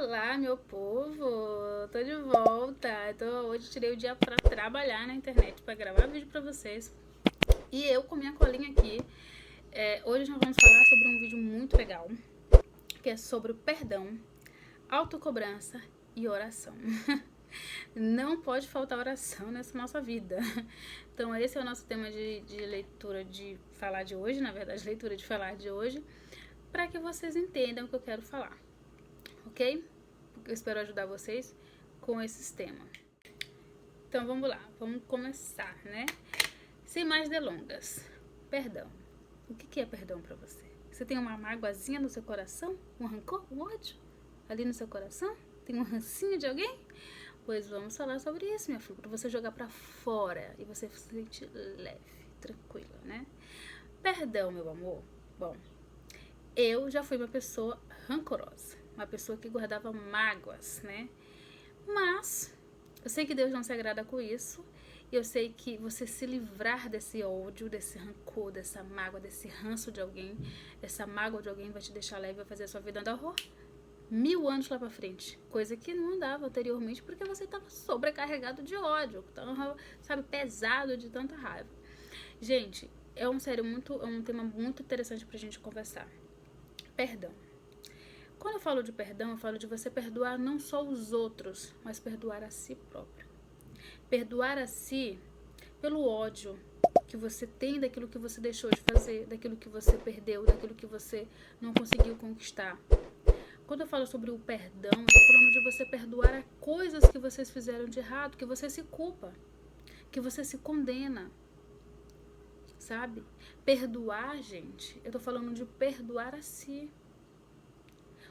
Olá, meu povo! Tô de volta. Hoje tirei o dia pra trabalhar na internet, pra gravar vídeo pra vocês. E eu com minha colinha aqui. Hoje nós vamos falar sobre um vídeo muito legal, que é sobre o perdão, autocobrança e oração. Não pode faltar oração nessa nossa vida. Então esse é o nosso tema de leitura de falar de hoje, na verdade, leitura de falar de hoje, para que vocês entendam o que eu quero falar, ok? Eu espero ajudar vocês com esses temas. Então vamos lá, vamos começar, né? Sem mais delongas. Perdão. O que é perdão pra você? Você tem uma mágoazinha no seu coração? Um rancor? Um ódio? Ali no seu coração? Tem um rancinho de alguém? Pois vamos falar sobre isso, minha filha, pra você jogar pra fora e você se sentir leve, tranquila, né? Perdão, meu amor. Bom, eu já fui uma pessoa rancorosa, uma pessoa que guardava mágoas, né? Mas eu sei que Deus não se agrada com isso. E eu sei que você se livrar desse ódio, desse rancor, dessa mágoa, desse ranço de alguém, essa mágoa de alguém vai te deixar leve, vai fazer a sua vida andar 1000 anos lá pra frente. Coisa que não andava anteriormente porque você estava sobrecarregado de ódio, tava, sabe, pesado de tanta raiva. Gente, é um tema muito interessante pra gente conversar. Perdão. Quando eu falo de perdão, eu falo de você perdoar não só os outros, mas perdoar a si próprio. Perdoar a si pelo ódio que você tem daquilo que você deixou de fazer, daquilo que você perdeu, daquilo que você não conseguiu conquistar. Quando eu falo sobre o perdão, eu tô falando de você perdoar a coisas que vocês fizeram de errado, que você se culpa, que você se condena, sabe? Perdoar, gente, eu tô falando de perdoar a si.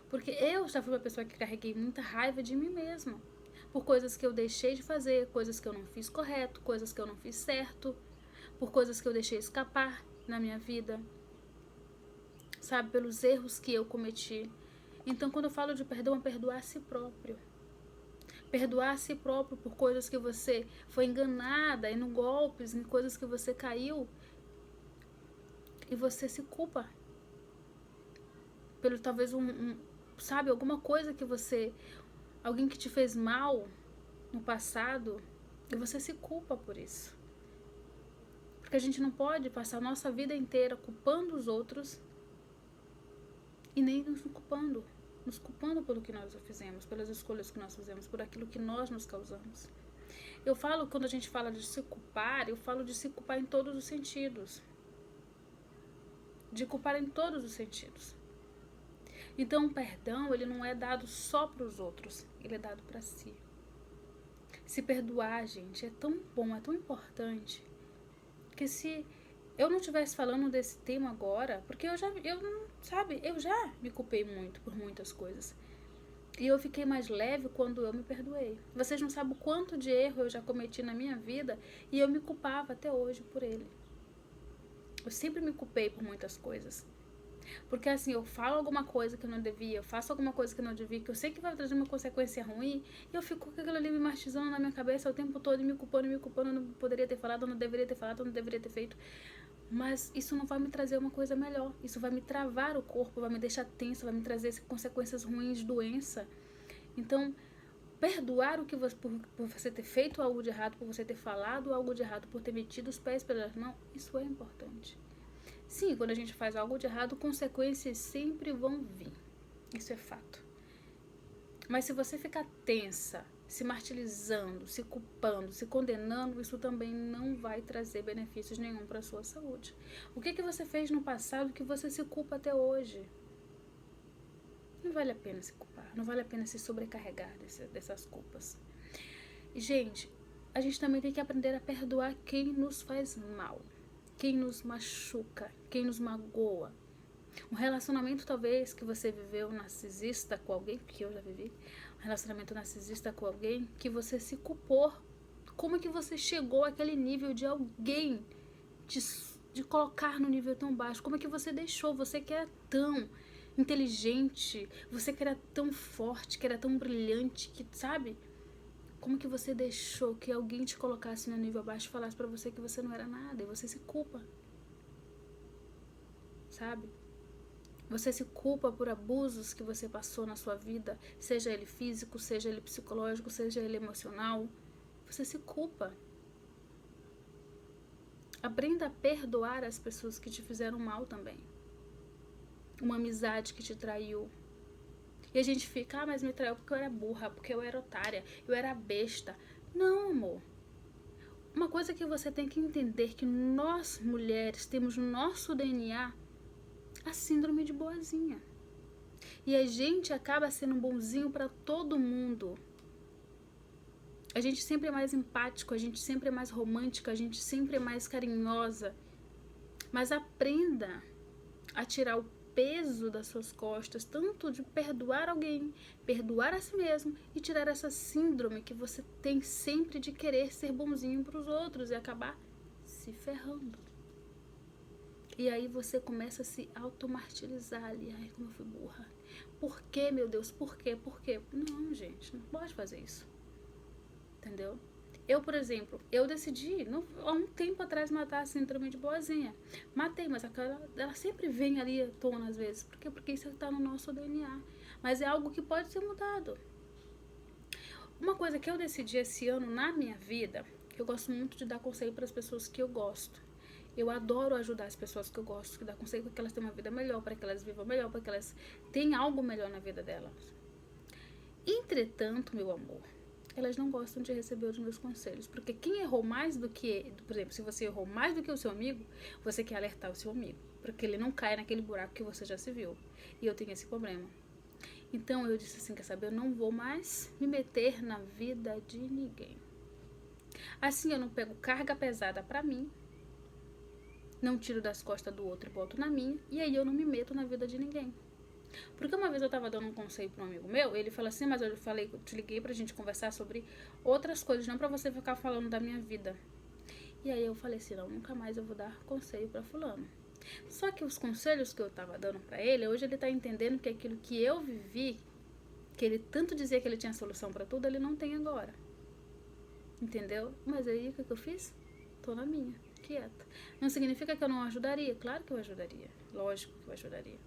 Porque eu já fui uma pessoa que carreguei muita raiva de mim mesma. Por coisas que eu deixei de fazer, coisas que eu não fiz correto, coisas que eu não fiz certo, por coisas que eu deixei escapar na minha vida, sabe? Pelos erros que eu cometi. Então, quando eu falo de perdão, é perdoar a si próprio. Perdoar a si próprio por coisas que você foi enganada, em golpes, em coisas que você caiu e você se culpa. Pelo talvez sabe, alguma coisa que você, alguém que te fez mal no passado e você se culpa por isso. Porque a gente não pode passar a nossa vida inteira culpando os outros e nem nos culpando pelo que nós fizemos, pelas escolhas que nós fizemos, por aquilo que nós nos causamos. Eu falo, quando a gente fala de se culpar, eu falo de se culpar em todos os sentidos. De culpar em todos os sentidos. Então o perdão, ele não é dado só para os outros, ele é dado para si. Se perdoar, gente, é tão bom, é tão importante, que se eu não estivesse falando desse tema agora, porque eu já me culpei muito por muitas coisas. E eu fiquei mais leve quando eu me perdoei. Vocês não sabem o quanto de erro eu já cometi na minha vida e eu me culpava até hoje por ele. Eu sempre me culpei por muitas coisas. Porque assim, eu falo alguma coisa que eu não devia, eu faço alguma coisa que eu não devia, que eu sei que vai trazer uma consequência ruim, e eu fico com aquilo ali me martirizando na minha cabeça o tempo todo, me culpando, eu não poderia ter falado, eu não deveria ter falado, eu não deveria ter feito. Mas isso não vai me trazer uma coisa melhor. Isso vai me travar o corpo, vai me deixar tenso, vai me trazer consequências ruins, doença. Então, perdoar o que você, por você ter feito algo de errado, por você ter falado algo de errado, por ter metido os pés pelas mãos, isso é importante. Sim, quando a gente faz algo de errado, consequências sempre vão vir. Isso é fato. Mas se você ficar tensa, se martirizando, se culpando, se condenando, isso também não vai trazer benefícios nenhum para a sua saúde. O que você fez no passado que você se culpa até hoje? Não vale a pena se culpar, não vale a pena se sobrecarregar dessas culpas. E, gente, a gente também tem que aprender a perdoar quem nos faz mal, quem nos machuca, quem nos magoa. Um relacionamento talvez que você viveu narcisista com alguém, que eu já vivi, um relacionamento narcisista com alguém que você se culpou. Como é que você chegou àquele nível de alguém de colocar no nível tão baixo? Como é que você deixou? Você que era tão inteligente, você que era tão forte, que era tão brilhante, que sabe? Como que você deixou que alguém te colocasse no nível abaixo e falasse pra você que você não era nada e você se culpa? Sabe? Você se culpa por abusos que você passou na sua vida, seja ele físico, seja ele psicológico, seja ele emocional. Você se culpa. Aprenda a perdoar as pessoas que te fizeram mal também. Uma amizade que te traiu. E a gente fica, mas me traiu porque eu era burra, porque eu era otária, eu era besta. Não, amor. Uma coisa que você tem que entender que nós, mulheres, temos no nosso DNA a síndrome de boazinha. E a gente acaba sendo bonzinho para todo mundo. A gente sempre é mais empático, a gente sempre é mais romântica, a gente sempre é mais carinhosa. Mas aprenda a tirar o peso das suas costas, tanto de perdoar alguém, perdoar a si mesmo e tirar essa síndrome que você tem sempre de querer ser bonzinho para os outros e acabar se ferrando. E aí você começa a se automartirizar ali. Ai, como eu fui burra. Por quê, meu Deus? Por quê? Por quê? Não, gente, não pode fazer isso. Entendeu? Eu, por exemplo, eu decidi há um tempo atrás matar a síndrome de boazinha. Matei, mas ela sempre vem ali à tona às vezes. Por quê? Porque isso está no nosso DNA. Mas é algo que pode ser mudado. Uma coisa que eu decidi esse ano na minha vida, que eu gosto muito de dar conselho para as pessoas que eu gosto. Eu adoro ajudar as pessoas que eu gosto, que dar conselho para que elas tenham uma vida melhor, para que elas vivam melhor, para que elas tenham algo melhor na vida delas. Entretanto, meu amor, elas não gostam de receber os meus conselhos, porque quem errou mais do que, por exemplo, se você errou mais do que o seu amigo, você quer alertar o seu amigo, para que ele não caia naquele buraco que você já se viu. E eu tenho esse problema. Então eu disse assim, quer saber, eu não vou mais me meter na vida de ninguém. Assim eu não pego carga pesada para mim, não tiro das costas do outro e boto na minha, e aí eu não me meto na vida de ninguém. Porque uma vez eu tava dando um conselho para um amigo meu, ele falou assim, mas eu falei, eu te liguei pra gente conversar sobre outras coisas, não pra você ficar falando da minha vida. E aí eu falei assim, não, nunca mais eu vou dar conselho pra fulano. Só que os conselhos que eu tava dando pra ele, hoje ele tá entendendo que aquilo que eu vivi, que ele tanto dizia que ele tinha solução pra tudo, ele não tem agora. Entendeu? Mas aí o que eu fiz? Tô na minha, quieta. Não significa que eu não ajudaria? Claro que eu ajudaria. Lógico que eu ajudaria.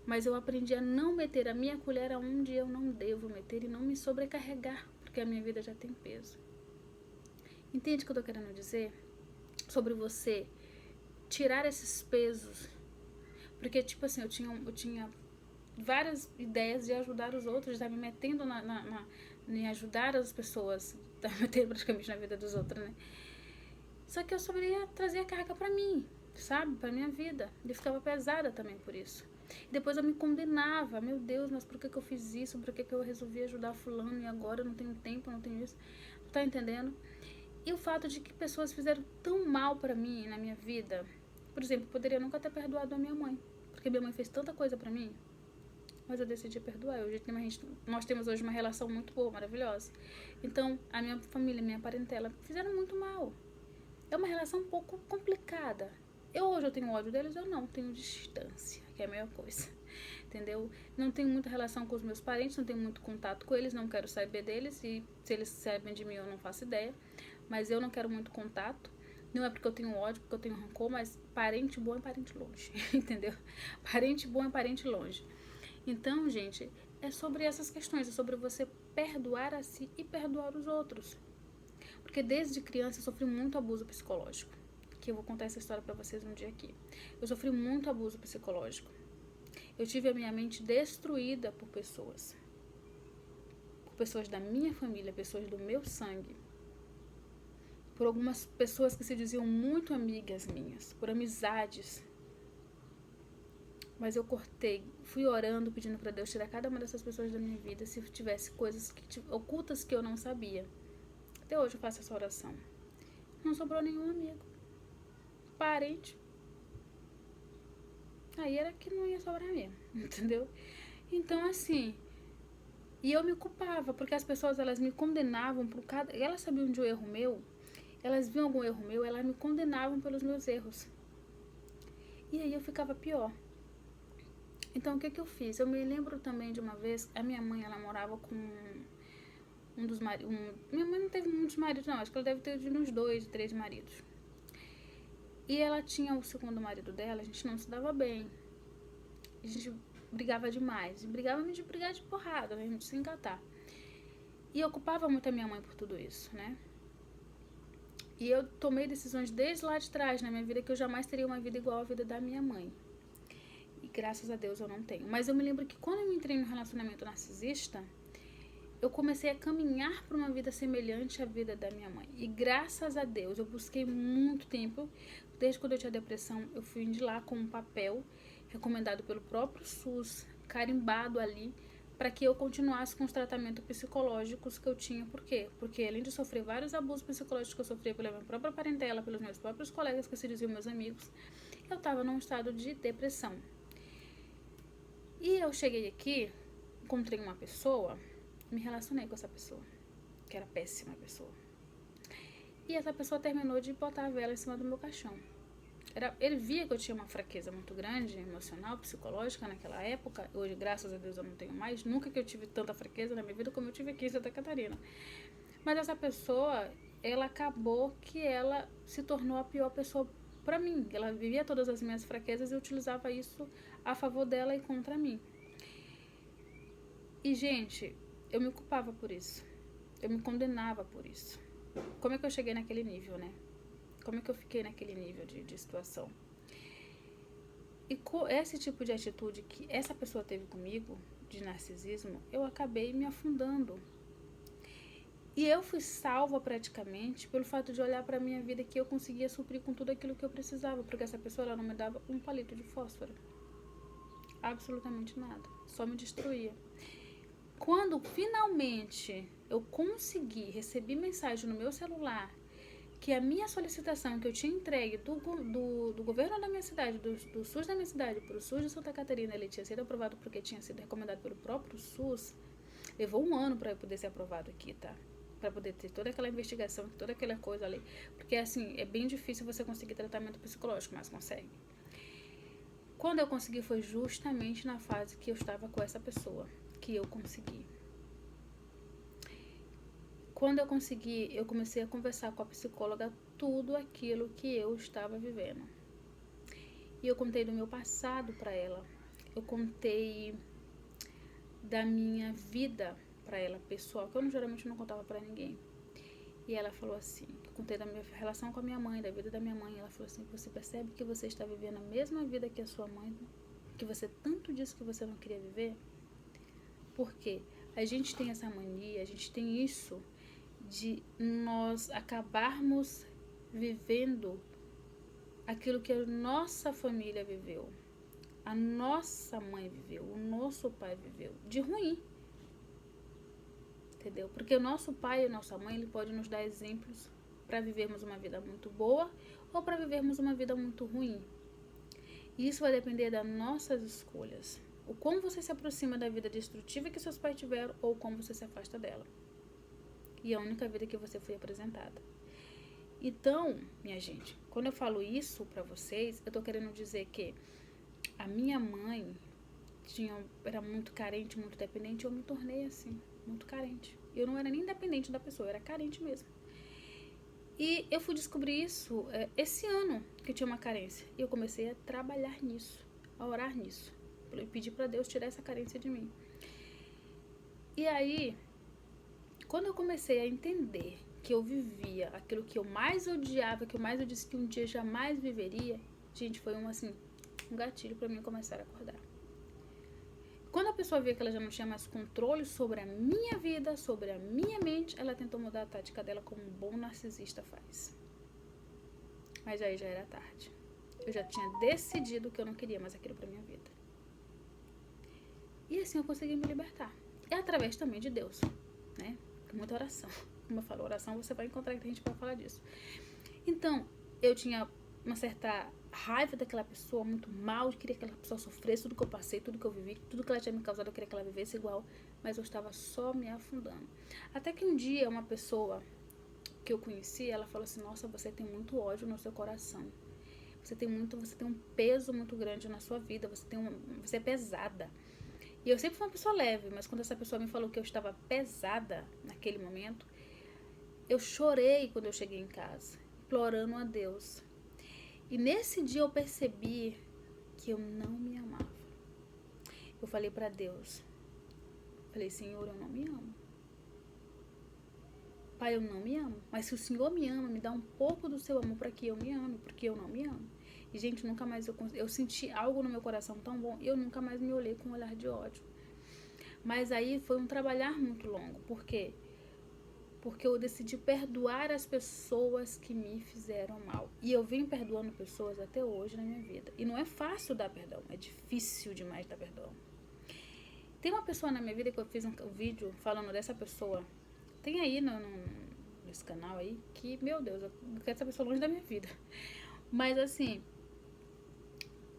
Mas eu aprendi a não meter a minha colher aonde eu não devo meter e não me sobrecarregar, porque a minha vida já tem peso. Entende o que eu tô querendo dizer? Sobre você tirar esses pesos. Porque, tipo assim, eu tinha várias ideias de ajudar os outros, de estar me metendo em ajudar as pessoas, estar me metendo praticamente na vida dos outros, né? Só que eu só queria trazer a carga pra mim, sabe? Pra minha vida. E eu ficava pesada também por isso. E depois eu me condenava. Meu Deus, mas por que eu fiz isso? Por que eu resolvi ajudar fulano e agora eu não tenho tempo, não tenho isso? Tá entendendo? E o fato de que pessoas fizeram tão mal pra mim na minha vida. Por exemplo, eu poderia nunca ter perdoado a minha mãe. Porque minha mãe fez tanta coisa pra mim. Mas eu decidi perdoar. Nós temos hoje uma relação muito boa, maravilhosa. Então, a minha família, minha parentela, fizeram muito mal. É uma relação um pouco complicada. Hoje eu tenho ódio deles, eu não tenho distância, que é a mesma coisa. Entendeu? Não tenho muita relação com os meus parentes, não tenho muito contato com eles, não quero saber deles. E se eles sabem de mim, eu não faço ideia. Mas eu não quero muito contato. Não é porque eu tenho ódio, porque eu tenho rancor, mas parente bom é parente longe. Entendeu? Parente bom é parente longe. Então, gente, é sobre essas questões, é sobre você perdoar a si e perdoar os outros. Porque desde criança eu sofri muito abuso psicológico. Que eu vou contar essa história pra vocês um dia aqui. Eu sofri muito abuso psicológico. Eu tive a minha mente destruída por pessoas. Por pessoas da minha família, pessoas do meu sangue. Por algumas pessoas que se diziam muito amigas minhas. Por amizades. Mas eu cortei, fui orando, pedindo pra Deus tirar cada uma dessas pessoas da minha vida. Se tivesse coisas ocultas que eu não sabia. Até hoje eu faço essa oração. Não sobrou nenhum amigo. Parente. Aí era que não ia sobrar mesmo, entendeu? Então, assim, e eu me culpava, porque as pessoas, elas me condenavam por cada... Elas sabiam de um erro meu, elas viam algum erro meu, elas me condenavam pelos meus erros. E aí eu ficava pior. Então, o que eu fiz? Eu me lembro também de uma vez, a minha mãe, ela morava com um dos maridos... Minha mãe não teve muitos maridos, não. Acho que ela deve ter tido uns 2, 3 maridos. E ela tinha o segundo marido dela, a gente não se dava bem. A gente brigava demais. E brigava de brigar de porrada, né? A gente se engatar. E eu culpava muito a minha mãe por tudo isso, né? E eu tomei decisões desde lá de trás na minha vida que eu jamais teria uma vida igual à vida da minha mãe. E graças a Deus eu não tenho. Mas eu me lembro que quando eu entrei no relacionamento narcisista, eu comecei a caminhar para uma vida semelhante à vida da minha mãe. E graças a Deus, eu busquei muito tempo. Desde quando eu tinha depressão, eu fui de lá com um papel recomendado pelo próprio SUS, carimbado ali, para que eu continuasse com os tratamentos psicológicos que eu tinha. Por quê? Porque além de sofrer vários abusos psicológicos que eu sofria pela minha própria parentela, pelos meus próprios colegas que se diziam meus amigos, eu estava num estado de depressão. E eu cheguei aqui, encontrei uma pessoa, me relacionei com essa pessoa, que era péssima pessoa. E essa pessoa terminou de botar a vela em cima do meu caixão. Ele via que eu tinha uma fraqueza muito grande, emocional, psicológica naquela época. Hoje, graças a Deus, eu não tenho mais. Nunca que eu tive tanta fraqueza na minha vida como eu tive aqui em Santa Catarina. Mas essa pessoa, ela acabou que ela se tornou a pior pessoa pra mim. Ela vivia todas as minhas fraquezas e utilizava isso a favor dela e contra mim. E, gente, eu me culpava por isso. Eu me condenava por isso. Como é que eu cheguei naquele nível, né? Como é que eu fiquei naquele nível de situação? E com esse tipo de atitude que essa pessoa teve comigo, de narcisismo, eu acabei me afundando. E eu fui salva praticamente pelo fato de olhar para a minha vida que eu conseguia suprir com tudo aquilo que eu precisava, porque essa pessoa ela não me dava um palito de fósforo. Absolutamente nada. Só me destruía. Quando finalmente eu consegui receber mensagem no meu celular que a minha solicitação que eu tinha entregue do governo da minha cidade, do SUS da minha cidade, para o SUS de Santa Catarina, ele tinha sido aprovado porque tinha sido recomendado pelo próprio SUS, levou um ano para eu poder ser aprovado aqui, tá? Para poder ter toda aquela investigação, toda aquela coisa ali. Porque, assim, é bem difícil você conseguir tratamento psicológico, mas consegue. Quando eu consegui foi justamente na fase que eu estava com essa pessoa, que eu consegui. Quando eu consegui, eu comecei a conversar com a psicóloga tudo aquilo que eu estava vivendo. E eu contei do meu passado para ela. Eu contei da minha vida para ela, pessoal, que eu geralmente não contava para ninguém. E ela falou assim, eu contei da minha relação com a minha mãe, da vida da minha mãe. Ela falou assim, você percebe que você está vivendo a mesma vida que a sua mãe, que você tanto disse que você não queria viver? Porque a gente tem essa mania, a gente tem isso de nós acabarmos vivendo aquilo que a nossa família viveu, a nossa mãe viveu, o nosso pai viveu, de ruim. Entendeu? Porque o nosso pai e a nossa mãe, ele pode nos dar exemplos para vivermos uma vida muito boa ou para vivermos uma vida muito ruim. E isso vai depender das nossas escolhas. O como você se aproxima da vida destrutiva que seus pais tiveram ou como você se afasta dela. E é a única vida que você foi apresentada. Então, minha gente, quando eu falo isso pra vocês, eu tô querendo dizer que a minha mãe era muito carente, muito dependente, e eu me tornei assim, muito carente. Eu não era nem dependente da pessoa, eu era carente mesmo. E eu fui descobrir isso esse ano, que eu tinha uma carência. E eu comecei a trabalhar nisso, a orar nisso. Eu pedi pra Deus tirar essa carência de mim. E aí, quando eu comecei a entender que eu vivia aquilo que eu mais odiava, que eu mais eu disse que um dia jamais viveria, gente, foi um gatilho pra mim começar a acordar. Quando a pessoa via que ela já não tinha mais controle sobre a minha vida, sobre a minha mente, ela tentou mudar a tática dela como um bom narcisista faz. Mas aí já era tarde. Eu já tinha decidido que eu não queria mais aquilo pra minha vida. E assim eu consegui me libertar. É através também de Deus, né? Com muita oração. Como eu falo, oração você vai encontrar que a gente vai falar disso. Então, eu tinha uma certa raiva daquela pessoa, muito mal, eu queria que aquela pessoa sofresse tudo que eu passei, tudo que eu vivi, tudo que ela tinha me causado, eu queria que ela vivesse igual, mas eu estava só me afundando. Até que um dia, uma pessoa que eu conheci, ela falou assim, nossa, você tem muito ódio no seu coração. Você tem um peso muito grande na sua vida, você é pesada. E eu sempre fui uma pessoa leve, mas quando essa pessoa me falou que eu estava pesada naquele momento, eu chorei quando eu cheguei em casa, implorando a Deus. E nesse dia eu percebi que eu não me amava. eu falei pra Deus, falei, Senhor, eu não me amo. Pai, eu não me amo. Mas se o Senhor me ama, me dá um pouco do seu amor para que eu me ame, porque eu não me amo. E, gente, nunca mais eu senti algo no meu coração tão bom, eu nunca mais me olhei com um olhar de ódio. Mas aí foi um trabalhar muito longo. Por quê? Porque eu decidi perdoar as pessoas que me fizeram mal. E eu venho perdoando pessoas até hoje na minha vida. E não é fácil dar perdão, é difícil demais dar perdão. Tem uma pessoa na minha vida que eu fiz um vídeo falando dessa pessoa. Tem aí nesse canal aí que, meu Deus, eu quero essa pessoa longe da minha vida. Mas assim,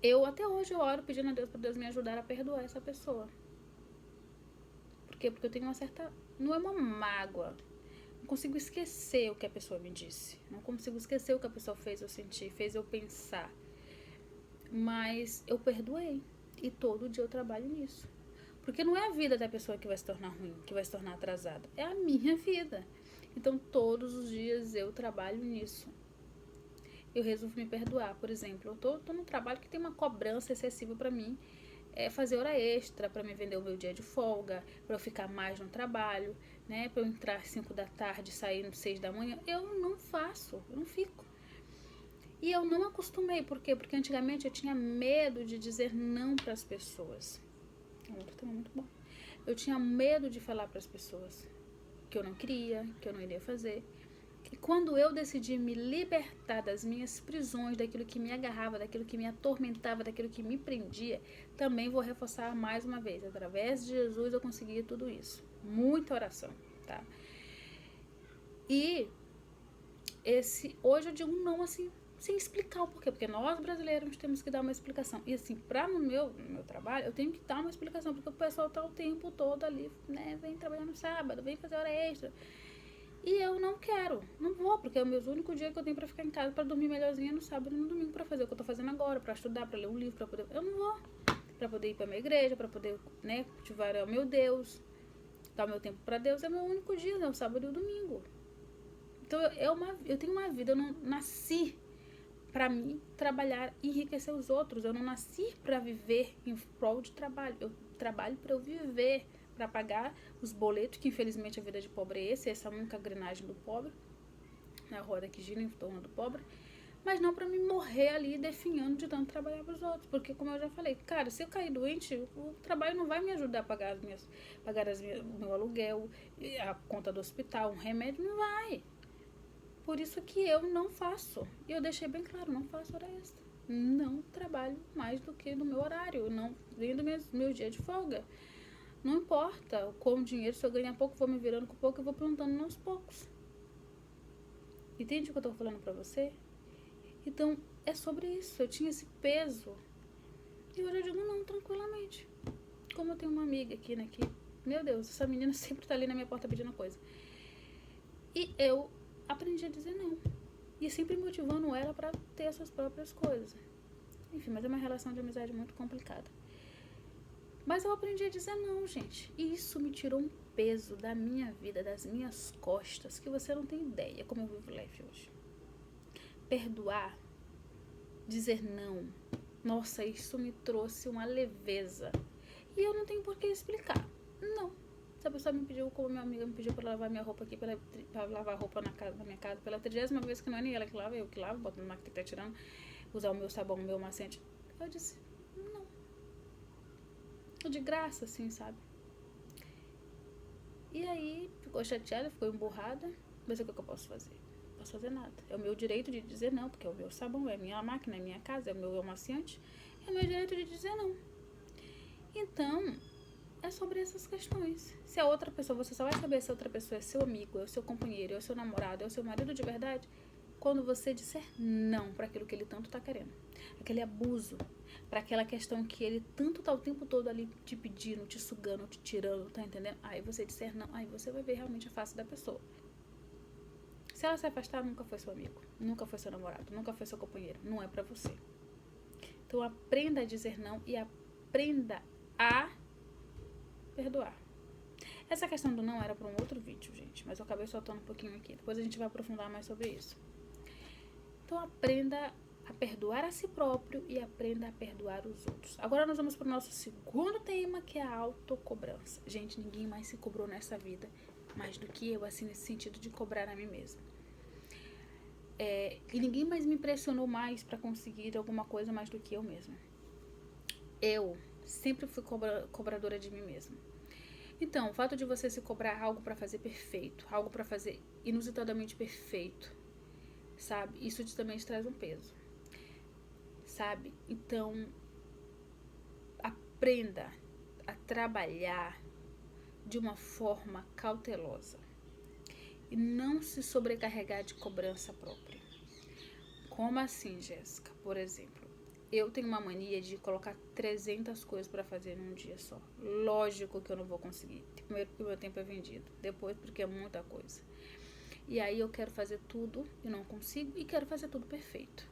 eu até hoje eu oro pedindo a Deus para Deus me ajudar a perdoar essa pessoa. Por quê? Porque eu tenho uma certa... Não é uma mágoa. Não consigo esquecer o que a pessoa me disse. Não consigo esquecer o que a pessoa fez eu sentir, fez eu pensar. Mas eu perdoei. E todo dia eu trabalho nisso. Porque não é a vida da pessoa que vai se tornar ruim, que vai se tornar atrasada. É a minha vida. Então, todos os dias eu trabalho nisso. Eu resolvo me perdoar. Por exemplo, eu tô num trabalho que tem uma cobrança excessiva pra mim. É fazer hora extra para me vender o meu dia de folga, para eu ficar mais no trabalho, né? Para eu entrar às 5 da tarde, sair às 6 da manhã. Eu não faço, eu não fico. E eu não acostumei. Por quê? Porque antigamente eu tinha medo de dizer não para as pessoas. Outro tema muito bom. Eu tinha medo de falar para as pessoas que eu não queria, que eu não iria fazer. E quando eu decidi me libertar das minhas prisões, daquilo que me agarrava, daquilo que me atormentava, daquilo que me prendia, também vou reforçar mais uma vez. Através de Jesus eu consegui tudo isso. Muita oração, tá? E hoje eu digo não assim, sem explicar o porquê. Porque nós brasileiros temos que dar uma explicação. E assim, no meu trabalho, eu tenho que dar uma explicação. Porque o pessoal tá o tempo todo ali, né? Vem trabalhar no sábado, vem fazer hora extra. E eu não quero, não vou, porque é o meu único dia que eu tenho pra ficar em casa, pra dormir melhorzinha no sábado e no domingo, pra fazer o que eu tô fazendo agora, pra estudar, pra ler um livro, pra poder... Eu não vou. Pra poder ir pra minha igreja, pra poder, né, cultivar o meu Deus, dar o meu tempo pra Deus, é meu único dia, né, o sábado e o domingo. Então, eu tenho uma vida, eu não nasci pra mim trabalhar e enriquecer os outros, eu não nasci pra viver em prol de trabalho, eu trabalho pra eu viver, para pagar os boletos, que infelizmente a vida de pobre é essa única engrenagem do pobre, na roda que gira em torno do pobre, mas não para me morrer ali definhando de tanto trabalhar para os outros, porque como eu já falei, cara, se eu cair doente, o trabalho não vai me ajudar a pagar o meu aluguel, a conta do hospital, um remédio, não vai. Por isso que eu não faço, e eu deixei bem claro, não faço hora extra, não trabalho mais do que no meu horário, não venho do meu dia de folga. Não importa como dinheiro, se eu ganhar pouco, vou me virando com pouco e vou plantando aos poucos. Entende o que eu tô falando pra você? Então, é sobre isso. Eu tinha esse peso. E hoje eu digo não, tranquilamente. Como eu tenho uma amiga aqui, né, que, meu Deus, essa menina sempre tá ali na minha porta pedindo coisa. E eu aprendi a dizer não. E sempre motivando ela pra ter as suas próprias coisas. Enfim, mas é uma relação de amizade muito complicada. Mas eu aprendi a dizer não, gente. E isso me tirou um peso da minha vida, das minhas costas, que você não tem ideia como eu vivo leve hoje. Perdoar, dizer não. Nossa, isso me trouxe uma leveza. E eu não tenho por que explicar. Não. Se a pessoa me pediu, como minha amiga me pediu pra lavar minha roupa aqui, pra lavar roupa na minha casa, pela 30ª vez, que não é nem ela que lava, eu que lavo, boto no máquina que tá tirando, usar o meu sabão, o meu macete. Eu disse, não. De graça, assim, sabe? E aí, ficou chateada, ficou emburrada, mas o que eu posso fazer? Não posso fazer nada. É o meu direito de dizer não, porque é o meu sabão, é a minha máquina, é a minha casa, é o meu amaciante, é o meu direito de dizer não. Então, é sobre essas questões. Se a outra pessoa, você só vai saber se a outra pessoa é seu amigo, é o seu companheiro, é o seu namorado, é o seu marido de verdade, quando você disser não para aquilo que ele tanto tá querendo. Aquele abuso, para aquela questão que ele tanto tá o tempo todo ali te pedindo, te sugando, te tirando, tá entendendo? Aí você disser não, aí você vai ver realmente a face da pessoa. Se ela se afastar, nunca foi seu amigo, nunca foi seu namorado, nunca foi seu companheiro, não é para você. Então aprenda a dizer não e aprenda a perdoar. Essa questão do não era para um outro vídeo, gente, mas eu acabei soltando um pouquinho aqui. Depois a gente vai aprofundar mais sobre isso. Então aprenda a perdoar a si próprio e aprenda a perdoar os outros. Agora nós vamos para o nosso segundo tema, que é a autocobrança. Gente, ninguém mais se cobrou nessa vida mais do que eu, assim, nesse sentido de cobrar a mim mesma. E ninguém mais me pressionou mais para conseguir alguma coisa mais do que eu mesma. Eu sempre fui cobradora de mim mesma. Então, o fato de você se cobrar algo para fazer perfeito, algo para fazer inusitadamente perfeito, sabe? Isso também te traz um peso, sabe? Então, aprenda a trabalhar de uma forma cautelosa e não se sobrecarregar de cobrança própria. Como assim, Jéssica? Por exemplo, eu tenho uma mania de colocar 300 coisas para fazer num dia só. Lógico que eu não vou conseguir. Primeiro porque o meu tempo é vendido. Depois porque é muita coisa. E aí eu quero fazer tudo e não consigo. E quero fazer tudo perfeito.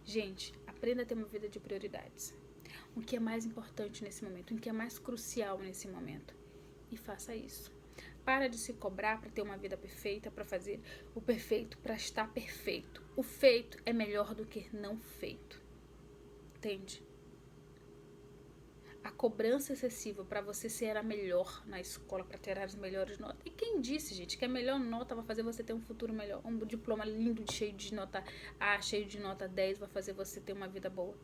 Gente, aprenda a ter uma vida de prioridades. O que é mais importante nesse momento. O que é mais crucial nesse momento. E faça isso. Para de se cobrar para ter uma vida perfeita, para fazer o perfeito, para estar perfeito. O feito é melhor do que não feito. Entende? A cobrança excessiva para você ser a melhor na escola, para ter as melhores notas. E quem disse, gente, que a melhor nota vai fazer você ter um futuro melhor? Um diploma lindo, cheio de nota A, cheio de nota 10, vai fazer você ter uma vida boa?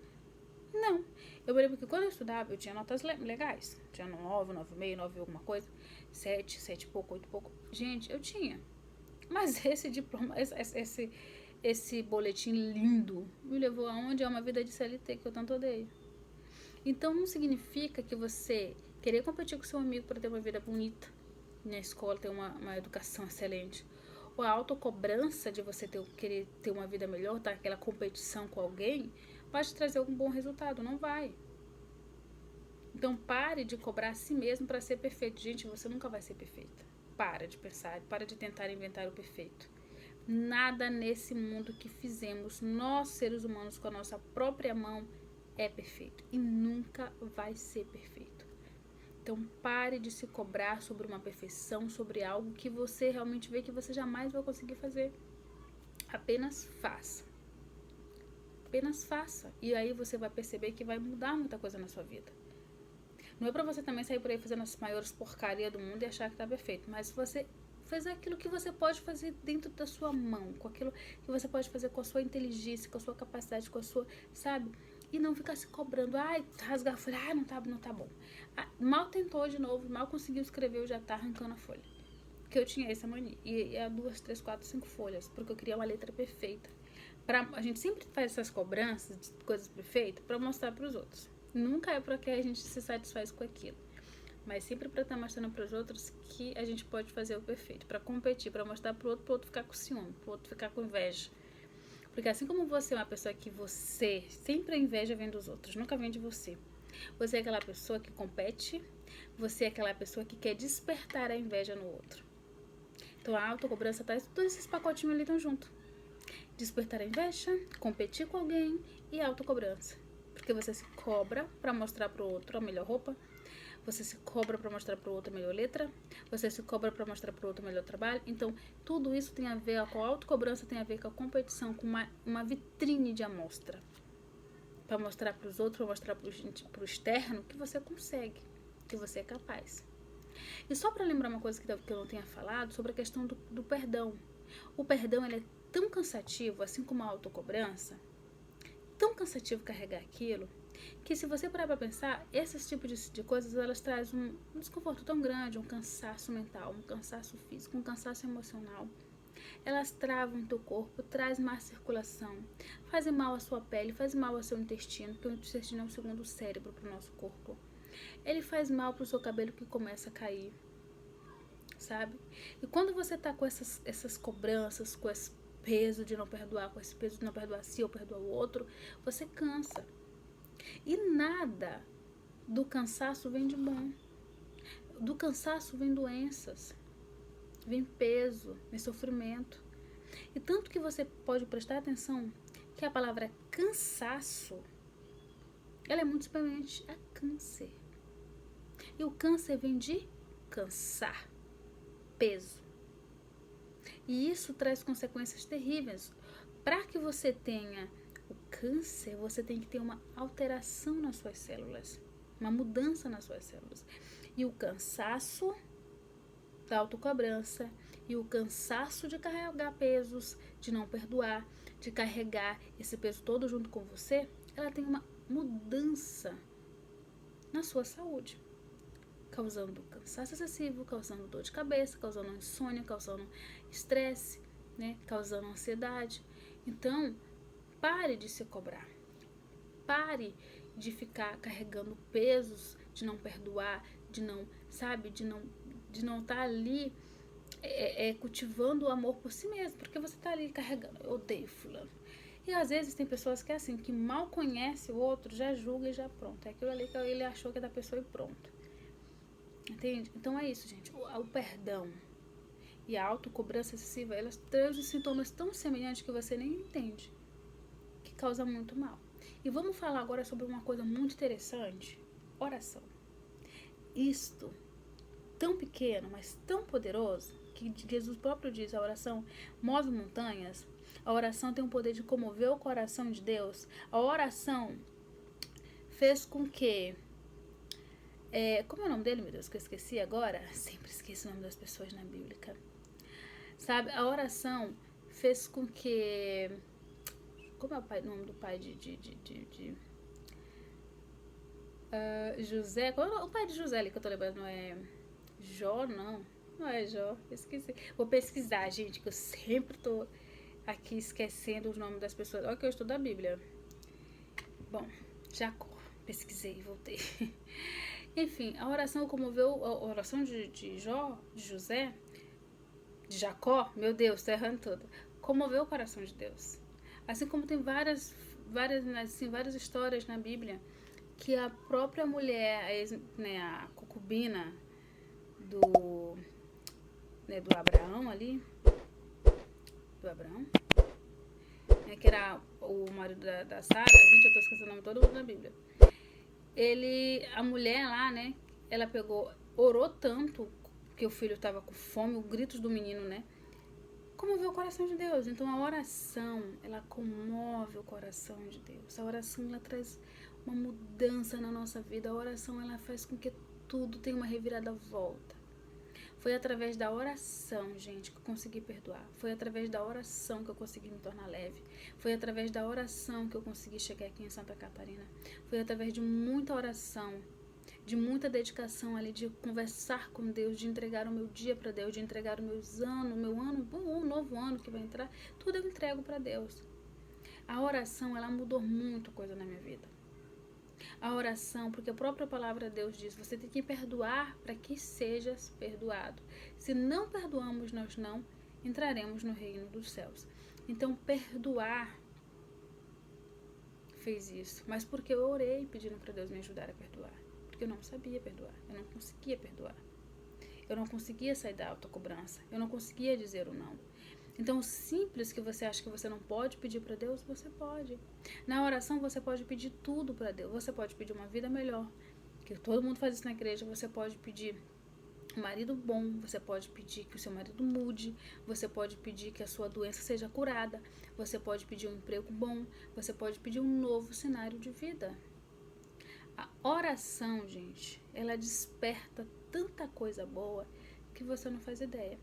Não. Eu lembro que quando eu estudava, eu tinha notas legais. Tinha 9, 9,5, 9 alguma coisa. 7, 7 e pouco, 8 e pouco. Gente, eu tinha. Mas esse diploma, esse boletim lindo me levou aonde é uma vida de CLT que eu tanto odeio. Então não significa que você querer competir com seu amigo para ter uma vida bonita na escola, ter uma educação excelente, ou a autocobrança de você querer ter uma vida melhor, tá? Aquela competição com alguém, vai te trazer algum bom resultado. Não vai. Então pare de cobrar a si mesmo para ser perfeito. Gente, você nunca vai ser perfeita. Para de pensar, para de tentar inventar o perfeito. Nada nesse mundo que fizemos, nós seres humanos, com a nossa própria mão, é perfeito. E nunca vai ser perfeito. Então pare de se cobrar sobre uma perfeição, sobre algo que você realmente vê que você jamais vai conseguir fazer. Apenas faça. Apenas faça. E aí você vai perceber que vai mudar muita coisa na sua vida. Não é pra você também sair por aí fazendo as maiores porcarias do mundo e achar que tá perfeito. Mas você fazer aquilo que você pode fazer dentro da sua mão, com aquilo que você pode fazer com a sua inteligência, com a sua capacidade, com a sua, sabe? E não ficar se cobrando, rasgar a folha, não tá bom. Mal tentou de novo, mal conseguiu escrever, já tá arrancando a folha. Porque eu tinha essa mania. E é 2, 3, 4, 5 folhas, porque eu queria uma letra perfeita. A gente sempre faz essas cobranças de coisas perfeitas pra mostrar pros outros. Nunca é porque a gente se satisfaz com aquilo. Mas sempre para estar mostrando para os outros que a gente pode fazer o perfeito. Para competir, para mostrar para o outro ficar com ciúme, para o outro ficar com inveja. Porque assim como você é uma pessoa que você sempre a inveja vem dos outros, nunca vem de você. Você é aquela pessoa que compete, você é aquela pessoa que quer despertar a inveja no outro. Então a autocobrança tá, todos esses pacotinhos ali estão juntos. Despertar a inveja, competir com alguém e autocobrança. Porque você se cobra para mostrar para o outro a melhor roupa, você se cobra para mostrar para o outro a melhor letra, você se cobra para mostrar para o outro o melhor trabalho. Então, tudo isso tem a ver com a autocobrança, tem a ver com a competição, com uma vitrine de amostra. Para mostrar para os outros, para mostrar para o externo que você consegue, que você é capaz. E só para lembrar uma coisa que eu não tenha falado, sobre a questão do perdão. O perdão ele é tão cansativo, assim como a autocobrança, tão cansativo carregar aquilo, que se você parar pra pensar, esses tipos de coisas, elas trazem um desconforto tão grande, um cansaço mental, um cansaço físico, um cansaço emocional. Elas travam o teu corpo, trazem má circulação, fazem mal à sua pele, fazem mal ao seu intestino, porque o intestino é o segundo cérebro pro nosso corpo. Ele faz mal pro seu cabelo que começa a cair, sabe? E quando você tá com essas cobranças, com esse peso de não perdoar, com esse peso de não perdoar si ou perdoar o outro, você cansa. E nada do cansaço vem de bom. Do cansaço vem doenças, vem peso, vem sofrimento. E tanto que você pode prestar atenção que a palavra cansaço, ela é muito semelhante a câncer. E o câncer vem de cansar, peso. E isso traz consequências terríveis. Para que você tenha o câncer, você tem que ter uma alteração nas suas células, uma mudança nas suas células. E o cansaço da autocobrança e o cansaço de carregar pesos, de não perdoar, de carregar esse peso todo junto com você, ela tem uma mudança na sua saúde, causando cansaço excessivo, causando dor de cabeça, causando insônia, causando estresse, né? Causando ansiedade. Então, pare de se cobrar. Pare de ficar carregando pesos, de não perdoar, de não, sabe, de não estar ali cultivando o amor por si mesmo, porque você está ali carregando, eu odeio fulano. E às vezes tem pessoas que é assim, que mal conhece o outro, já julga e já pronto. É aquilo ali que ele achou que é da pessoa e pronto. Entende? Então é isso, gente. O perdão e a autocobrança excessiva, elas trazem sintomas tão semelhantes que você nem entende, que causa muito mal. E vamos falar agora sobre uma coisa muito interessante: oração. Isto, tão pequeno, mas tão poderoso, que Jesus próprio diz, a oração move montanhas, a oração tem o poder de comover o coração de Deus. A oração fez com que... como é o nome dele, meu Deus, que eu esqueci agora? Sempre esqueço o nome das pessoas na Bíblia. Sabe, a oração fez com que... Como é o nome do pai de José? Qual é o pai de José ali que eu tô lembrando? Não é Jó, não? Não é Jó, esqueci. Vou pesquisar, gente, que eu sempre tô aqui esquecendo os nomes das pessoas. Olha que eu estudo a Bíblia. Bom, Jacó. Pesquisei e voltei. Enfim, a oração comoveu... A oração de Jó, de José, de Jacó, meu Deus, tô errando tudo. Comoveu o coração de Deus. Assim como tem várias histórias na Bíblia que a própria mulher, a concubina do Abraão ali, que era o marido da Sara. Gente, eu tô esquecendo o nome todo na Bíblia. A mulher lá, né, ela orou tanto que o filho tava com fome, os gritos do menino, né, comoveu o coração de Deus. Então a oração, ela comove o coração de Deus. A oração, ela traz uma mudança na nossa vida. A oração, ela faz com que tudo tenha uma reviravolta. Foi através da oração, gente, que eu consegui perdoar. Foi através da oração que eu consegui me tornar leve. Foi através da oração que eu consegui chegar aqui em Santa Catarina. Foi através de muita oração, de muita dedicação ali, de conversar com Deus, de entregar o meu dia para Deus, de entregar um novo ano que vai entrar. Tudo eu entrego para Deus. A oração, ela mudou muito coisa na minha vida. A oração, porque a própria palavra de Deus diz, você tem que perdoar para que sejas perdoado. Se não perdoamos, nós não entraremos no reino dos céus. Então, perdoar fez isso. Mas porque eu orei pedindo para Deus me ajudar a perdoar. Porque eu não sabia perdoar. Eu não conseguia perdoar. Eu não conseguia sair da autocobrança. Eu não conseguia dizer o não. Então, o simples que você acha que você não pode pedir para Deus, você pode. Na oração, você pode pedir tudo para Deus. Você pode pedir uma vida melhor, que todo mundo faz isso na igreja. Você pode pedir um marido bom. Você pode pedir que o seu marido mude. Você pode pedir que a sua doença seja curada. Você pode pedir um emprego bom. Você pode pedir um novo cenário de vida. A oração, gente, ela desperta tanta coisa boa que você não faz ideia.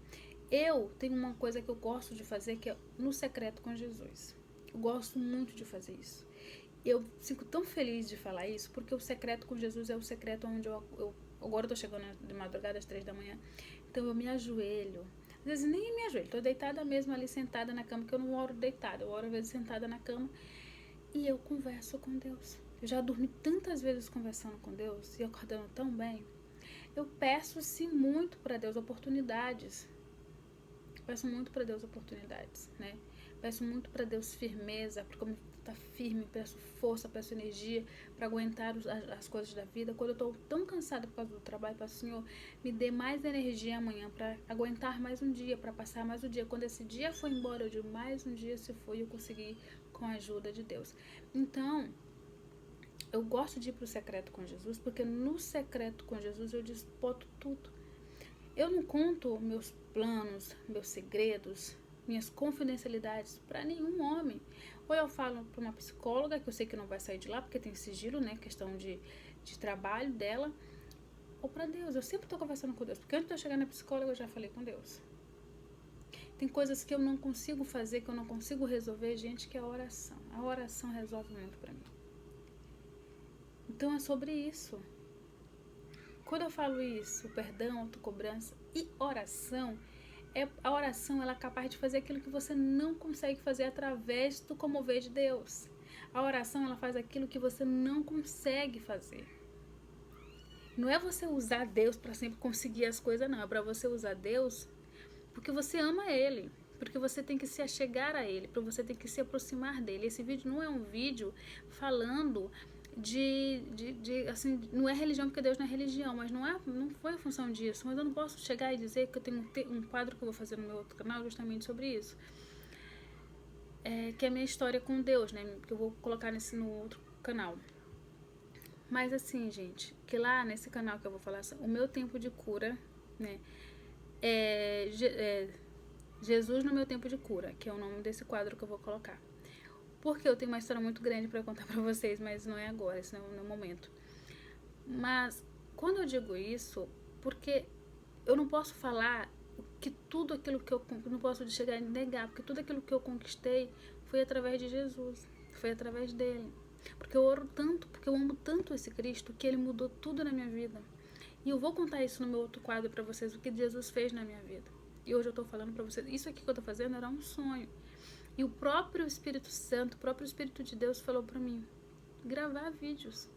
Eu tenho uma coisa que eu gosto de fazer, que é no secreto com Jesus. Eu gosto muito de fazer isso. Eu fico tão feliz de falar isso, porque o secreto com Jesus é o secreto onde agora eu tô chegando de madrugada às 3 da manhã, então eu me ajoelho. Às vezes nem me ajoelho, tô deitada mesmo ali, sentada na cama, que eu não oro deitada, eu oro às vezes sentada na cama, e eu converso com Deus. Eu já dormi tantas vezes conversando com Deus, e acordando tão bem. Eu peço, sim, muito para Deus oportunidades. Peço muito para Deus oportunidades, né? Peço muito para Deus firmeza, porque eu estou firme, peço força, peço energia para aguentar as coisas da vida. Quando eu estou tão cansada por causa do trabalho, peço, Senhor, me dê mais energia amanhã para aguentar mais um dia, para passar mais um dia. Quando esse dia foi embora, eu digo, mais um dia se foi, eu consegui com a ajuda de Deus. Então, eu gosto de ir para o secreto com Jesus, porque no secreto com Jesus eu dispoto tudo. Eu não conto meus planos, meus segredos, minhas confidencialidades para nenhum homem. Ou eu falo para uma psicóloga, que eu sei que não vai sair de lá, porque tem sigilo, né? Questão de trabalho dela. Ou para Deus. Eu sempre tô conversando com Deus. Porque antes de eu chegar na psicóloga, eu já falei com Deus. Tem coisas que eu não consigo fazer, que eu não consigo resolver, gente, que é a oração. A oração resolve muito para mim. Então é sobre isso. Quando eu falo isso, perdão, autocobrança e oração, a oração ela é capaz de fazer aquilo que você não consegue fazer através do comover de Deus. A oração ela faz aquilo que você não consegue fazer. Não é você usar Deus para sempre conseguir as coisas, não. É para você usar Deus porque você ama Ele. Porque você tem que se achegar a Ele. Porque você tem que se aproximar dEle. Esse vídeo não é um vídeo falando assim, não é religião porque Deus não é religião, mas não foi a função disso. Mas eu não posso chegar e dizer que eu tenho um quadro que eu vou fazer no meu outro canal justamente sobre isso. Que é a minha história com Deus, né? Que eu vou colocar no outro canal. Mas assim, gente, que lá nesse canal que eu vou falar, o meu tempo de cura, né? Jesus no meu tempo de cura, que é o nome desse quadro que eu vou colocar. Porque eu tenho uma história muito grande para contar para vocês, mas não é agora, esse não é o momento. Mas quando eu digo isso, porque eu não posso falar que tudo aquilo que eu não posso chegar e negar, porque tudo aquilo que eu conquistei foi através de Jesus, foi através dele. Porque eu oro tanto, porque eu amo tanto esse Cristo, que ele mudou tudo na minha vida. E eu vou contar isso no meu outro quadro para vocês, o que Jesus fez na minha vida. E hoje eu tô falando para vocês, isso aqui que eu tô fazendo era um sonho. E o próprio Espírito Santo, o próprio Espírito de Deus falou pra mim gravar vídeos.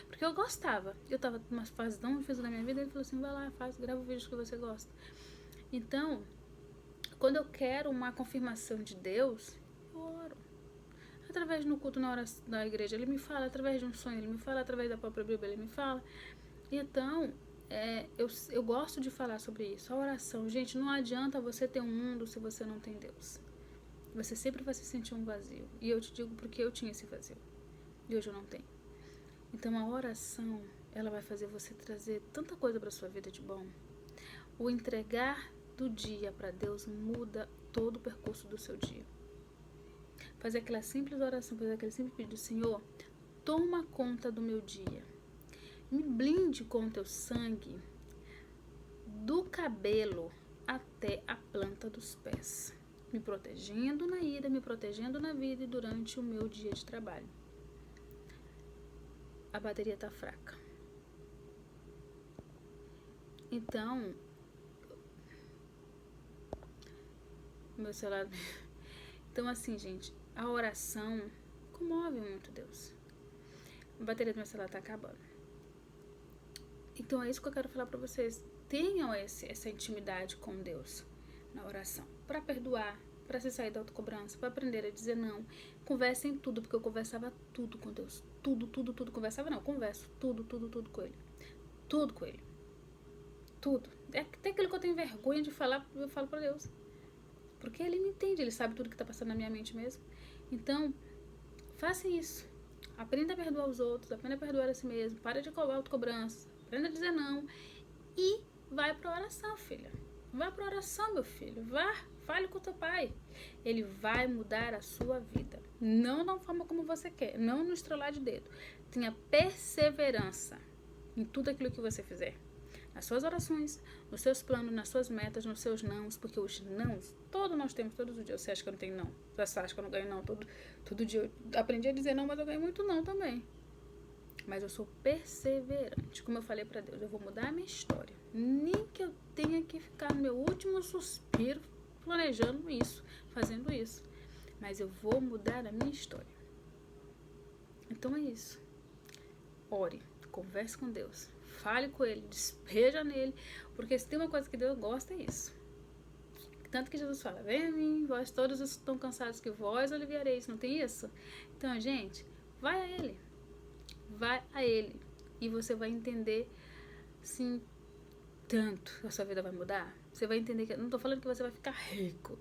Porque eu gostava. Eu tava numa fase tão difícil da minha vida, ele falou assim, vai lá, grava o vídeo que você gosta. Então, quando eu quero uma confirmação de Deus, eu oro. Através do culto na hora da igreja, ele me fala. Através de um sonho, ele me fala. Através da própria Bíblia, ele me fala. Então, eu gosto de falar sobre isso. A oração. Gente, não adianta você ter um mundo se você não tem Deus. Você sempre vai se sentir um vazio. E eu te digo porque eu tinha esse vazio. E hoje eu não tenho. Então a oração, ela vai fazer você trazer tanta coisa para sua vida de bom. O entregar do dia para Deus muda todo o percurso do seu dia. Fazer aquela simples oração, fazer aquele simples pedido, Senhor, toma conta do meu dia. Me blinde com o teu sangue do cabelo até a planta dos pés. Me protegendo na ida, me protegendo na vida e durante o meu dia de trabalho. A bateria tá fraca. Então, meu celular... Então, assim, gente, a oração comove muito Deus. A bateria do meu celular tá acabando. Então, é isso que eu quero falar pra vocês. Tenham essa intimidade com Deus na oração, para perdoar, para se sair da autocobrança, para aprender a dizer não. Conversem tudo, porque eu conversava tudo com Deus. Tudo. Conversava não, converso tudo com Ele. Tudo com Ele. Tudo. Até aquilo que eu tenho vergonha de falar, eu falo para Deus. Porque Ele me entende, Ele sabe tudo que tá passando na minha mente mesmo. Então, faça isso. Aprenda a perdoar os outros, aprenda a perdoar a si mesmo. Para de cobrar autocobrança. Aprenda a dizer não. E vai pra oração, filha. Vai pra oração, meu filho. Vá, fale com o teu pai. Ele vai mudar a sua vida. Não da forma como você quer. Não no estralar de dedo. Tenha perseverança em tudo aquilo que você fizer. Nas suas orações, nos seus planos, nas suas metas, nos seus nãos. Porque os nãos, todos nós temos, todos os dias. Você acha que eu não tenho não? Você acha que eu não ganho não? Todo dia eu aprendi a dizer não, mas eu ganho muito não também. Mas eu sou perseverante. Como eu falei pra Deus, eu vou mudar a minha história. Nem que eu tenha que ficar no meu último suspiro planejando isso, fazendo isso. Mas eu vou mudar a minha história. Então é isso. Ore, converse com Deus. Fale com Ele, despeja nele. Porque se tem uma coisa que Deus gosta, é isso. Tanto que Jesus fala, vem a mim, vós todos estão cansados que vós aliviareis. Não tem isso? Então, gente, vai a Ele. Vai a Ele e você vai entender, sim, tanto a sua vida vai mudar. Você vai entender que, não tô falando que você vai ficar rico,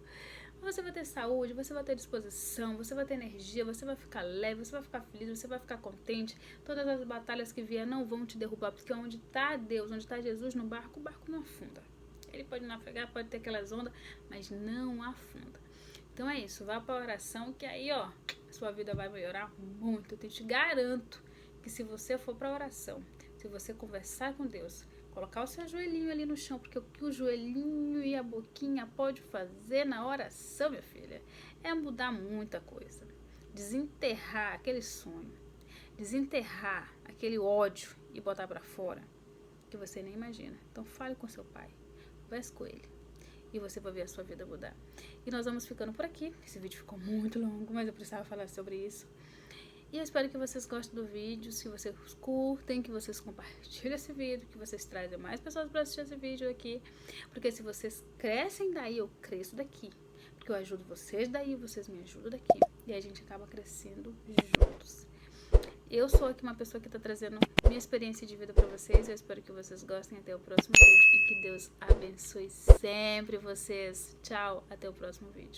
mas você vai ter saúde, você vai ter disposição, você vai ter energia, você vai ficar leve, você vai ficar feliz, você vai ficar contente. Todas as batalhas que vier não vão te derrubar, porque onde está Deus, onde está Jesus no barco, o barco não afunda. Ele pode navegar, pode ter aquelas ondas, mas não afunda. Então é isso, vá para a oração que aí, ó, as sua vida vai melhorar muito. Eu te garanto que se você for para oração, se você conversar com Deus, colocar o seu joelhinho ali no chão, porque o que o joelhinho e a boquinha pode fazer na oração, minha filha, é mudar muita coisa. Desenterrar aquele sonho, desenterrar aquele ódio e botar para fora, que você nem imagina. Então fale com seu pai, converse com ele, e você vai ver a sua vida mudar. E nós vamos ficando por aqui. Esse vídeo ficou muito longo, mas eu precisava falar sobre isso. E eu espero que vocês gostem do vídeo, se vocês curtem, que vocês compartilhem esse vídeo, que vocês trazem mais pessoas para assistir esse vídeo aqui. Porque se vocês crescem daí, eu cresço daqui. Porque eu ajudo vocês daí, vocês me ajudam daqui. E a gente acaba crescendo juntos. Eu sou aqui uma pessoa que está trazendo minha experiência de vida para vocês. Eu espero que vocês gostem. Até o próximo vídeo. E que Deus abençoe sempre vocês. Tchau, até o próximo vídeo.